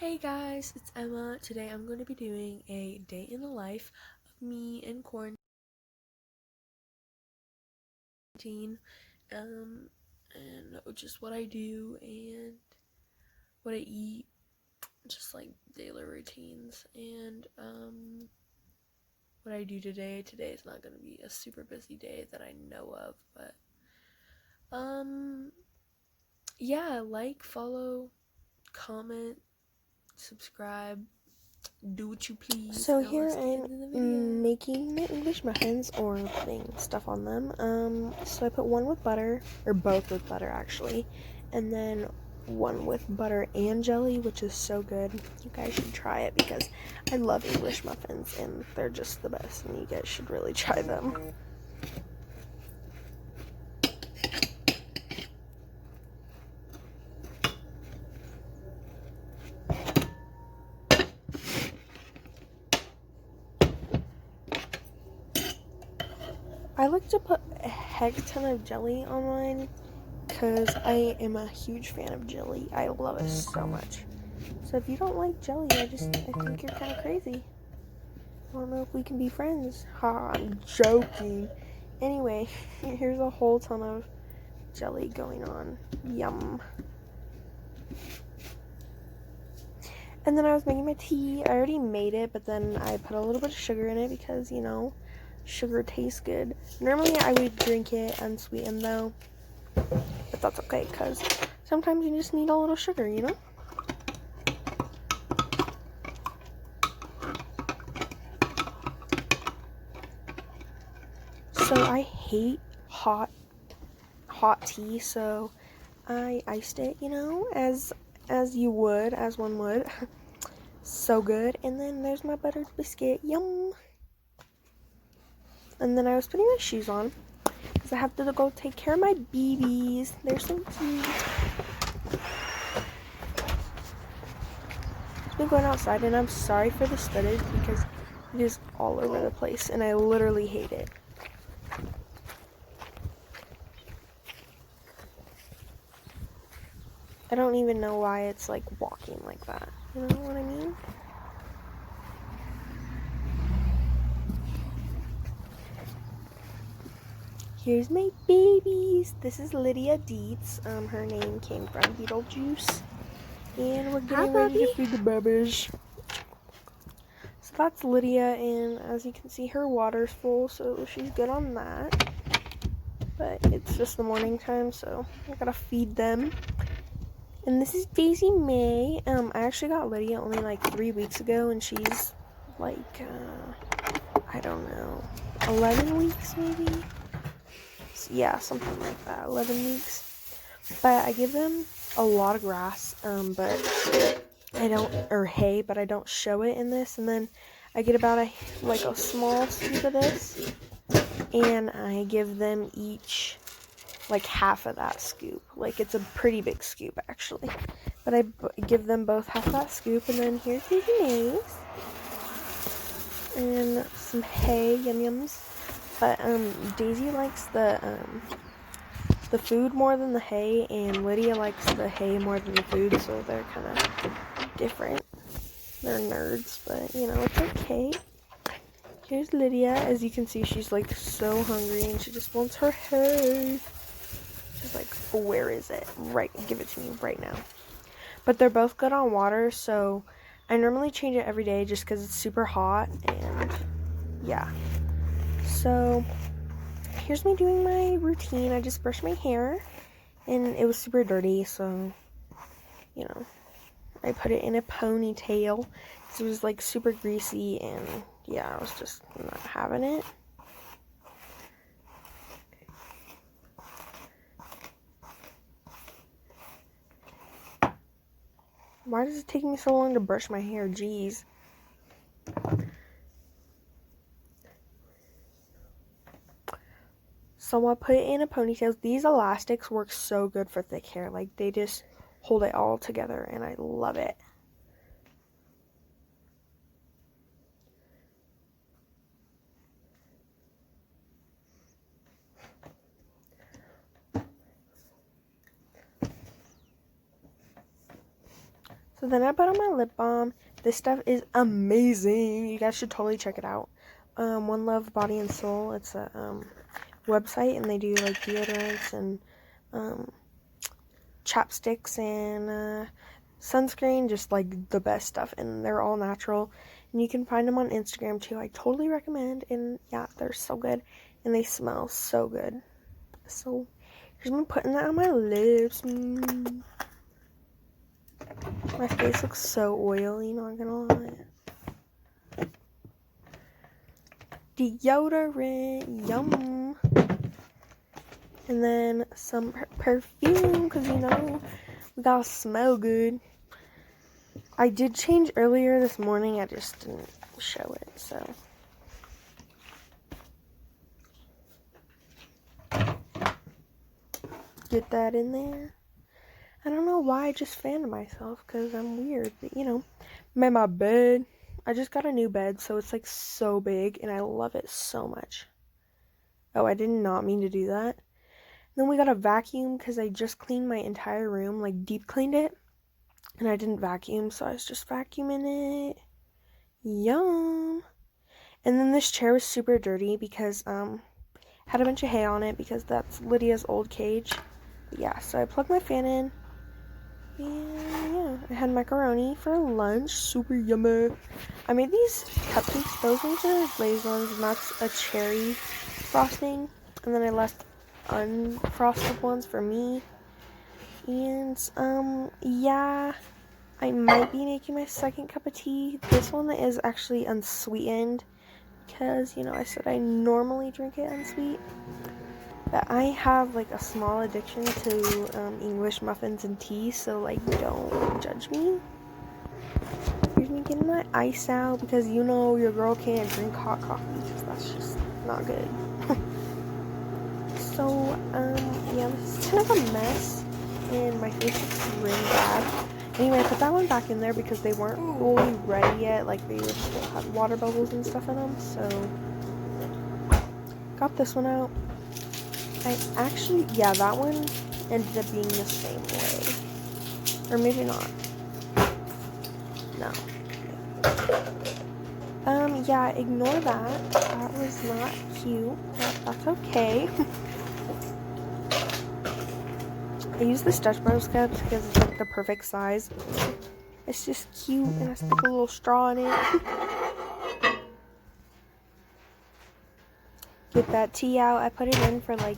Hey guys, it's Emma. Today I'm going to be doing a day in the life of me in quarantine, and just what I do and what I eat, just like daily routines, and what I do today. Today is not going to be a super busy day that I know of, but yeah, like, follow, comment, subscribe, do what you please. So Now here let's get I'm into the video. making my English muffins, or putting stuff on them. So I put one with butter, or both with butter actually, and then one with butter and jelly, which is so good. You guys should try it because I love English muffins and they're just the best, and you guys should really try them. I like to put a heck ton of jelly on mine because I am a huge fan of jelly. I love it so much. So if you don't like jelly, I think you're kind of crazy. I don't know if we can be friends. Ha, I'm joking. Anyway, here's a whole ton of jelly going on. Yum. And then I was making my tea. I already made it, but then I put a little bit of sugar in it because, sugar tastes good. Normally I would drink it unsweetened though, but that's okay because sometimes you just need a little sugar, So I hate hot tea, so I iced it, as one would. So good. And then there's my buttered biscuit. Yum. And then I was putting my shoes on because I have to go take care of my babies. They're so cute. I've been going outside, and I'm sorry for the stutters because it is all over the place and I literally hate it. I don't even know why it's like walking like that. You know what I mean? Here's my babies. This is Lydia Dietz. Her name came from Beetlejuice. And we're getting ready to feed the babies. So that's Lydia, and as you can see, her water's full, so she's good on that. But it's just the morning time, so I gotta feed them. And this is Daisy May. I actually got Lydia only like 3 weeks ago, and she's like, I don't know, 11 weeks maybe? So, yeah, something like that, 11 weeks. But I give them a lot of grass, hay, but I don't show it in this. And then I get about a small scoop of this, and I give them each like half of that scoop. Like, it's a pretty big scoop actually, but I give them both half of that scoop. And then here's Daisy May's and some hay, yum yums. But Daisy likes the food more than the hay, and Lydia likes the hay more than the food, so they're kind of different. They're nerds, but it's okay. Here's Lydia. As you can see, she's like so hungry and she just wants her hay. She's like, where is it? Right, give it to me right now. But they're both good on water, so I normally change it every day just because it's super hot, and yeah. So here's me doing my routine. I just brushed my hair and it was super dirty, so I put it in a ponytail. It was like super greasy, and yeah, I was just not having it. Why does it take me so long to brush my hair? Jeez. So I put it in a ponytail. These elastics work so good for thick hair. Like, they just hold it all together, and I love it. So then I put on my lip balm. This stuff is amazing. You guys should totally check it out. One Love Body and Soul. It's a website, and they do like deodorants and chapsticks and sunscreen, just like the best stuff, and they're all natural, and you can find them on Instagram too. I totally recommend, and yeah, they're so good, and they smell so good. So here's me putting that on my lips. My face looks so oily, not gonna lie. Deodorant, yum. And then some perfume, because you know we gotta smell good. I did change earlier this morning, I just didn't show it, so. Get that in there. I don't know why I just fanned myself, because I'm weird, but you know. Made my bed. I just got a new bed, so it's like so big, and I love it so much. Oh, I did not mean to do that. Then we got a vacuum, because I just cleaned my entire room, like deep cleaned it. And I didn't vacuum, so I was just vacuuming it. Yum. And then this chair was super dirty because had a bunch of hay on it because that's Lydia's old cage. But yeah, so I plugged my fan in. And yeah, I had macaroni for lunch. Super yummy. I made these cupcakes. Those ones are glazed ones, and that's a cherry frosting. And then I left unfrosted ones for me. And yeah, I might be making my second cup of tea. This one is actually unsweetened because, you know, I said I normally drink it unsweet. But I have, like, a small addiction to English muffins and tea, so, like, don't judge me. Here's me getting my ice out because, you know, your girl can't drink hot coffee because that's just not good. So, yeah, this is kind of a mess, and my face looks really bad. Anyway, I put that one back in there because they weren't fully ready yet, like they still had water bubbles and stuff in them, so got this one out. I actually, yeah, that one ended up being the same way, or maybe not. No. Yeah, ignore that. That was not cute, but that's okay. I use the Dutch Bros cups because it's like the perfect size. It's just cute, and I stick a little straw in it. Get that tea out. I put it in for like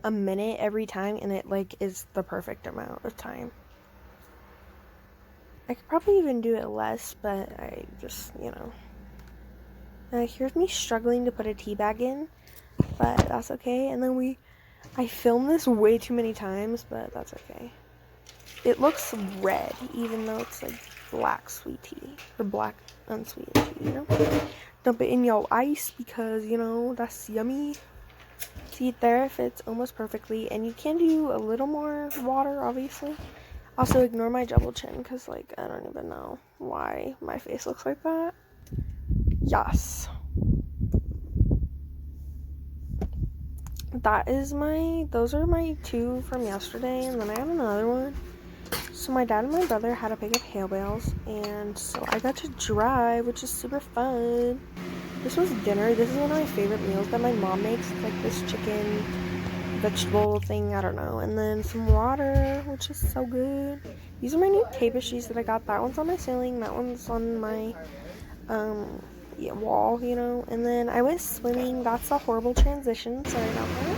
a minute every time, and it like is the perfect amount of time. I could probably even do it less, but I just, you know. Here's me struggling to put a tea bag in, but that's okay. And then I filmed this way too many times, but that's okay. It looks red, even though it's like black sweet tea, or black unsweetened tea, you know? Dump it in your ice because, you know, that's yummy. See it there, it fits almost perfectly, and you can do a little more water, obviously. Also, ignore my double chin, because, like, I don't even know why my face looks like that. Yes. Those are my two from yesterday, and then I have another one. So my dad and my brother had to pick up hay bales, and so I got to drive, which is super fun. This was dinner. This is one of my favorite meals that my mom makes. It's like this chicken vegetable thing, I don't know. And then some water, which is so good. These are my new tapestries that I got. That one's on my ceiling. That one's on my wall, you know. And then I went swimming. That's a horrible transition. Sorry about that.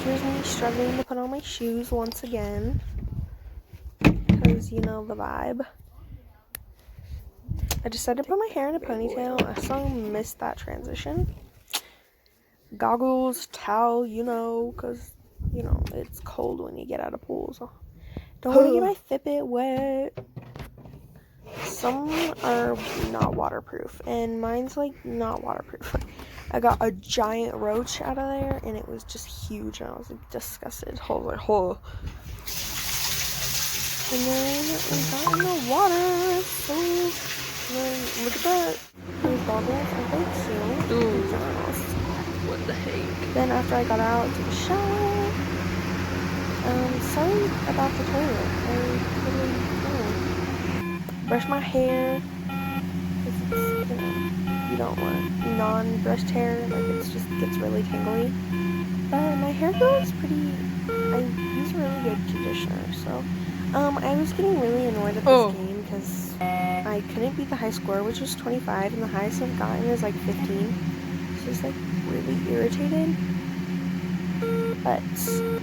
Here's me struggling to put on my shoes once again. Because, you know, the vibe. I decided to put my hair in a ponytail. I so missed that transition. Goggles, towel, you know, because, you know, it's cold when you get out of pools. So don't want to get my Fitbit wet. Some are not waterproof, and mine's, like, not waterproof. I got a giant roach out of there, and it was just huge, and I was, like, disgusted. I was like, oh. And then we got in the water, so, and then look at that. Those goggles, I think so. Ooh. What the heck? Then after I got out, took a shower. Sorry about the toilet. I totally know. brush my hair, because it's, you don't want non-brushed hair, like it just gets really tangly. But my hair grows pretty, I use a really good conditioner, so, I was getting really annoyed at this game, because I couldn't beat the high score, which was 25, and the highest I've gotten is like 15, so I was like really irritated. But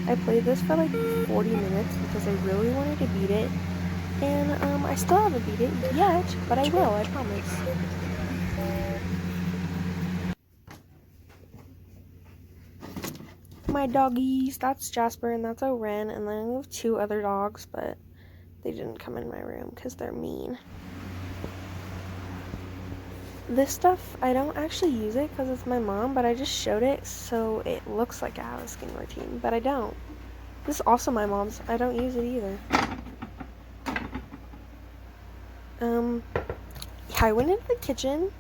I played this for like 40 minutes because I really wanted to beat it, and I still haven't beat it yet, but I will, I promise. My doggies, that's Jasper and that's Oren, and then I have 2 other dogs, but they didn't come in my room because they're mean. This stuff, I don't actually use it because it's my mom, but I just showed it so it looks like I have a skin routine, but I don't. This is also my mom's. I don't use it either. I went into the kitchen,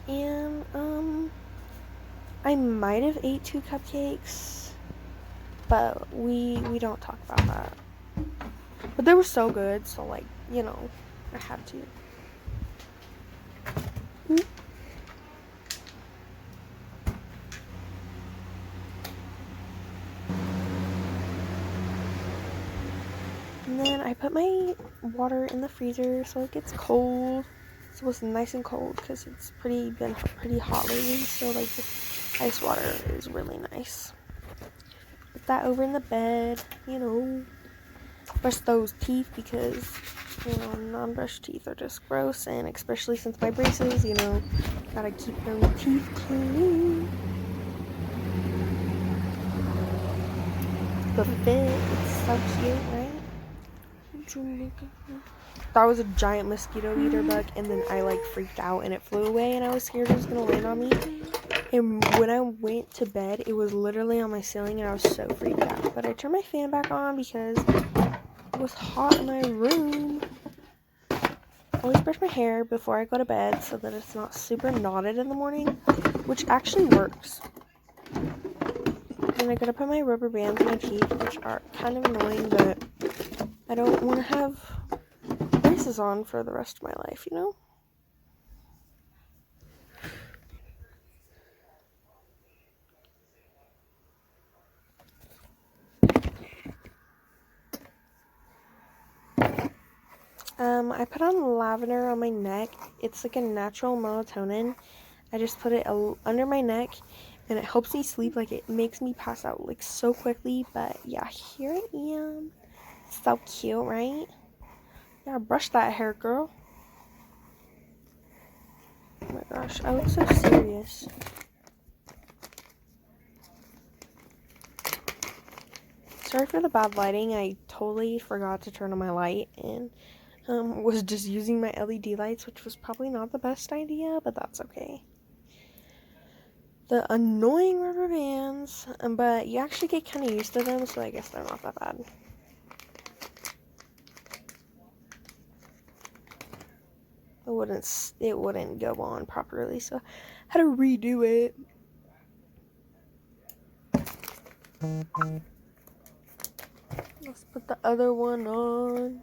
and, I might have ate 2 cupcakes, but we don't talk about that. But they were so good, so, like, you know, I had to. And then I put my water in the freezer so it gets cold. So it's nice and cold because it's been pretty hot lately. So like the ice water is really nice. Put that over in the bed, you know. Brush those teeth because, you know, non-brushed teeth are just gross. And especially since my braces, you know, gotta keep those teeth clean. The fit, it's so cute, right? That was a giant mosquito eater bug, and then I like freaked out and it flew away, and I was scared it was gonna land on me. And when I went to bed, it was literally on my ceiling, and I was so freaked out. But I turned my fan back on because it was hot in my room. I always brush my hair before I go to bed so that it's not super knotted in the morning, which actually works. And I gotta put my rubber bands in my teeth, which are kind of annoying, but I don't want to have braces on for the rest of my life, you know? I put on lavender on my neck. It's like a natural melatonin. I just put it under my neck, and it helps me sleep. Like, it makes me pass out, like, so quickly. But, yeah, here I am. So cute, right? Yeah, brush that hair, girl. Oh my gosh, I look so serious. Sorry for the bad lighting. I totally forgot to turn on my light, and was just using my LED lights, which was probably not the best idea, but that's okay. The annoying rubber bands, but you actually get kind of used to them, so I guess they're not that bad. It wouldn't go on properly, so I had to redo it. Let's put the other one on.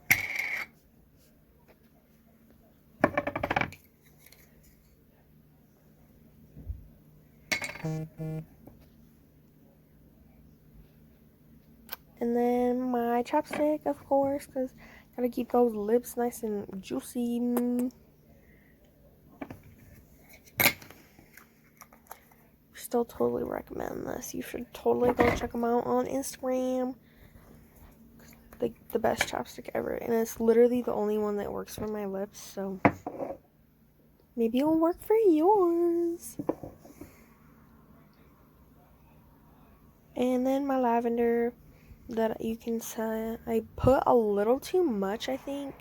And then my chapstick, of course, because gotta keep those lips nice and juicy. Still totally recommend this. You should totally go check them out on Instagram. Like, the best chapstick ever. And it's literally the only one that works for my lips, so maybe it'll work for yours. And then my lavender that you can say I put a little too much, I think,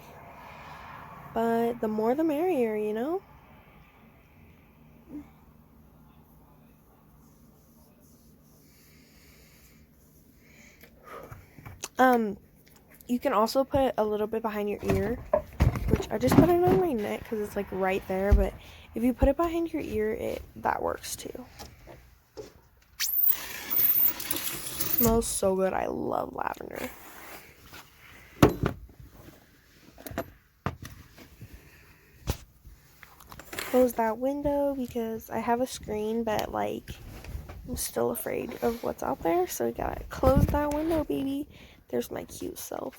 but the more the merrier, you know. You can also put a little bit behind your ear, which I just put it on my neck because it's like right there, but if you put it behind your ear, that works too. Smells so good. I love lavender. close that window because I have a screen, but like I'm still afraid of what's out there. So we gotta close that window, baby. There's my cute self.